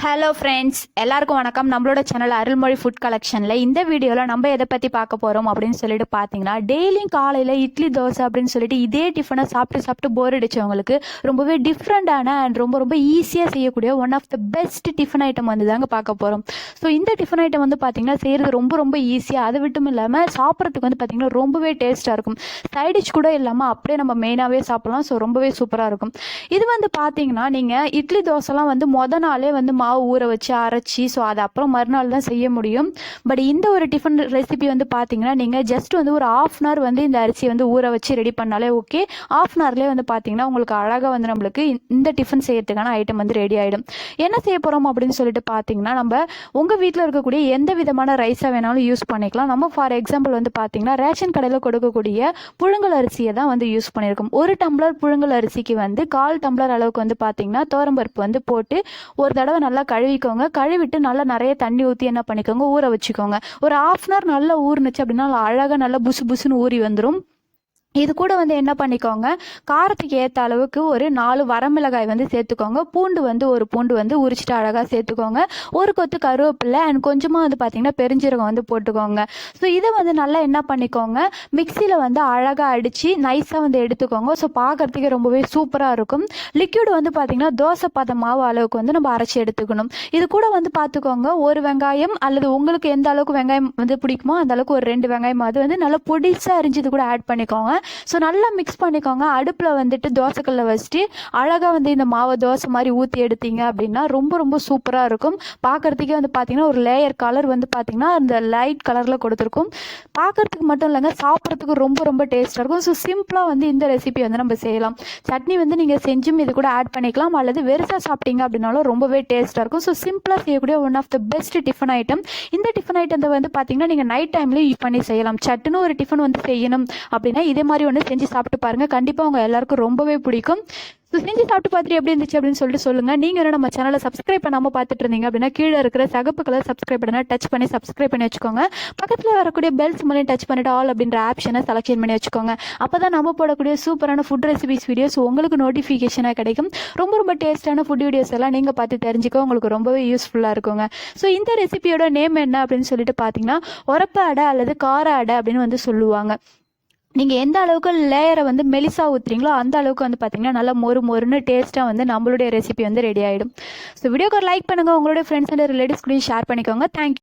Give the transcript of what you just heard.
Hello friends, எல்லாருக்கும் வணக்கம். நம்மளோட சேனல் அருள்மொழி ஃபுட் கலெக்ஷனில் இந்த வீடியோவில் நம்ம எதை பற்றி பார்க்க போகிறோம் அப்படின்னு சொல்லிட்டு பார்த்தீங்கன்னா, டெய்லியும் காலையில் இட்லி தோசை அப்படின்னு சொல்லிட்டு இதே டிஃபனை சாப்பிட்டு போர் அடித்தவங்களுக்கு ரொம்பவே டிஃப்ரெண்டான அண்ட் ரொம்ப ரொம்ப ஈஸியாக செய்யக்கூடிய one of the best tiffin item வந்து தாங்க பார்க்க போகிறோம். ஸோ இந்த டிஃபன் ஐட்டம் வந்து பார்த்தீங்கன்னா செய்கிறது ரொம்ப ரொம்ப ஈஸியாக, அது மட்டும் இல்லாமல் சாப்பிட்றதுக்கு வந்து பார்த்தீங்கன்னா ரொம்பவே டேஸ்ட்டாக இருக்கும். சைடிஷ் கூட இல்லாமல் அப்படியே நம்ம மெயினாகவே சாப்பிட்லாம். ஸோ ரொம்பவே சூப்பராக இருக்கும். இது வந்து பார்த்தீங்கன்னா நீங்கள் இட்லி தோசைலாம் வந்து மொதல் நாளே வந்து மாவு ஊற வச்சு அரைச்சி ஸோ அது அப்புறம் மறுநாள் தான் செய்ய முடியும். பட் இந்த ஒரு டிஃபன் ரெசிபி வந்து பார்த்தீங்கன்னா நீங்கள் ஜஸ்ட் வந்து ஒரு ½ வந்து இந்த அரிசியை வந்து ஊற வச்சு ரெடி பண்ணாலே ஓகே. ½ வந்து பார்த்தீங்கன்னா உங்களுக்கு அழகாக வந்து நம்மளுக்கு இந்த டிஃபன் செய்யறதுக்கான ஐட்டம் வந்து ரெடி ஆகிடும். என்ன செய்ய போகிறோம் அப்படின்னு சொல்லிட்டு பார்த்தீங்கன்னா, நம்ம உங்கள் வீட்டில் இருக்கக்கூடிய எந்த விதமான ரைஸாக வேணாலும் யூஸ் பண்ணிக்கலாம். நம்ம ஃபார் எக்ஸாம்பிள் வந்து பார்த்தீங்கன்னா ரேஷன் கடையில் கொடுக்கக்கூடிய புழுங்கல் அரிசியை தான் வந்து யூஸ் பண்ணியிருக்கோம். 1 டம்ளர் புழுங்கல் அரிசிக்கு வந்து 1/4 டம்ளர் அளவுக்கு வந்து பார்த்தீங்கன்னா துவரம்பருப்பு வந்து போட்டு ஒரு தடவை நல்லா கழுவிக்கோங்க. கழுவிட்டு நல்லா நிறைய தண்ணி ஊற்றி என்ன பண்ணிக்கோங்க, ஊற வச்சுக்கோங்க. ஒரு ½ நல்லா ஊறுனுச்சு அப்படின்னா அழகாக நல்லா புசு புசுன்னு ஊறி வந்துடும். இது கூட வந்து என்ன பண்ணிக்கோங்க, காரத்துக்கு ஏற்ற அளவுக்கு ஒரு 4 வரமிளகாய் வந்து சேர்த்துக்கோங்க. பூண்டு வந்து ஒரு பூண்டு வந்து உரிச்சிட்டு அழகாக சேர்த்துக்கோங்க. ஒரு கொத்து கருவேப்பிலை அண்ட் கொஞ்சமாக வந்து பார்த்தீங்கன்னா பெருஞ்சீரகம் வந்து போட்டுக்கோங்க. ஸோ இதை வந்து நல்லா என்ன பண்ணிக்கோங்க, மிக்சியில் வந்து அழகாக அடித்து நைஸாக வந்து எடுத்துக்கோங்க. ஸோ பார்க்குறதுக்கே ரொம்பவே சூப்பராக இருக்கும். லிக்யூடு வந்து பார்த்தீங்கன்னா தோசை பத மாவு அளவுக்கு வந்து நம்ம அரைச்சி எடுத்துக்கணும். இது கூட வந்து பார்த்துக்கோங்க, ஒரு வெங்காயம் அல்லது உங்களுக்கு எந்த அளவுக்கு வெங்காயம் வந்து பிடிக்குமோ அந்த அளவுக்கு ஒரு 2 வெங்காயம் அது வந்து நல்லா பொடிசாக அரிஞ்சது கூட ஆட் பண்ணிக்கோங்க. ஸோ நல்லா மிக்ஸ் பண்ணிக்கோங்க. அடுப்பில் வந்துட்டு தோசைக்கல்ல வச்சுட்டு அழகாக வந்து இந்த மாவை தோசை மாதிரி ஊற்றி எடுத்தீங்க அப்படின்னா ரொம்ப ரொம்ப சூப்பராக இருக்கும். பார்க்குறதுக்கே வந்து பார்த்தீங்கன்னா ஒரு லேயர் கலர் வந்து பார்த்தீங்கன்னா அந்த லைட் கலரில் கொடுத்துருக்கும். பார்க்குறதுக்கு மட்டும் இல்லைங்க, சாப்பிட்றதுக்கு ரொம்ப ரொம்ப டேஸ்ட்டாக இருக்கும். ஸோ சிம்பிளாக வந்து இந்த ரெசிபி வந்து நம்ம செய்யலாம். சட்னி வந்து நீங்கள் செஞ்சும் இது கூட ஆட் பண்ணிக்கலாம், அல்லது வெறுசாக சாப்பிட்டீங்க அப்படின்னாலும் ரொம்பவே டேஸ்ட்டாக இருக்கும். ஸோ சிம்பிளாக செய்யக்கூடிய one of the best tiffin item. இந்த டிஃபன் ஐட்டத்தை வந்து பார்த்தீங்கன்னா நீங்கள் நைட் டைம்லேயும் யூஸ் பண்ணி செய்யலாம். சட்டுன்னு ஒரு டிஃபன் வந்து செய்யணும் அப்படின்னா இதே மாதிரி ஒன்று செஞ்சு சாப்பிட்டு பாருங்க. கண்டிப்பாக உங்க எல்லாருக்கும் ரொம்பவே பிடிக்கும். ஸோ செஞ்சு சாப்பிட்டு பார்த்துட்டு எப்படி இருந்துச்சு அப்படின்னு சொல்லிட்டு சொல்லுங்க. நீங்கள் என்ன நம்ம சேனலை சப்ஸ்கிரைப் பண்ணாமல் பார்த்துட்டு இருந்தீங்க அப்படின்னா கீழே இருக்கிற சகப்பு கலர் சப்ஸ்கிரைப் பண்ணா டச் பண்ணி சப்ஸ்கிரைப் பண்ணி வச்சுக்கோங்க. பக்கத்தில் வரக்கூடிய பெல் சிம்பலையும் டச் பண்ணிட்டு ஆல் அப்படின்ற ஆப்ஷனை செலக்ஷன் பண்ணி வச்சுக்கோங்க. அப்போ தான் நம்ம போடக்கூடிய சூப்பரான ஃபுட் ரெசிபிஸ் வீடியோஸ் உங்களுக்கு நோட்டிஃபிகேஷனாக கிடைக்கும். ரொம்ப ரொம்ப டேஸ்டான ஃபுட் வீடியோஸ் எல்லாம் நீங்கள் பார்த்து தெரிஞ்சுக்க உங்களுக்கு ரொம்பவே யூஸ்ஃபுல்லாக இருக்குங்க. ஸோ இந்த ரெசிபியோட நேம் என்ன அப்படின்னு சொல்லிட்டு பார்த்தீங்கன்னா உரப்படை அல்லது கார அடை அப்படின்னு வந்து சொல்லுவாங்க. நீங்கள் எந்த அளவுக்கு லேயரை வந்து மெலிசா ஊற்றுறீங்களோ அந்த அளவுக்கு வந்து பார்த்தீங்கன்னா நல்லா மொறுன்னு டேஸ்ட்டாக வந்து நம்மளுடைய ரெசிபி வந்து ரெடி ஆகிடும். ஸோ வீடியோக்கு ஒரு லைக் பண்ணுங்கள், உங்களுடைய ஃப்ரெண்ட்ஸ் அண்ட் ரிலேட்டிவ்ஸ் கூட ஷேர் பண்ணிக்கோங்க. தேங்க்யூ.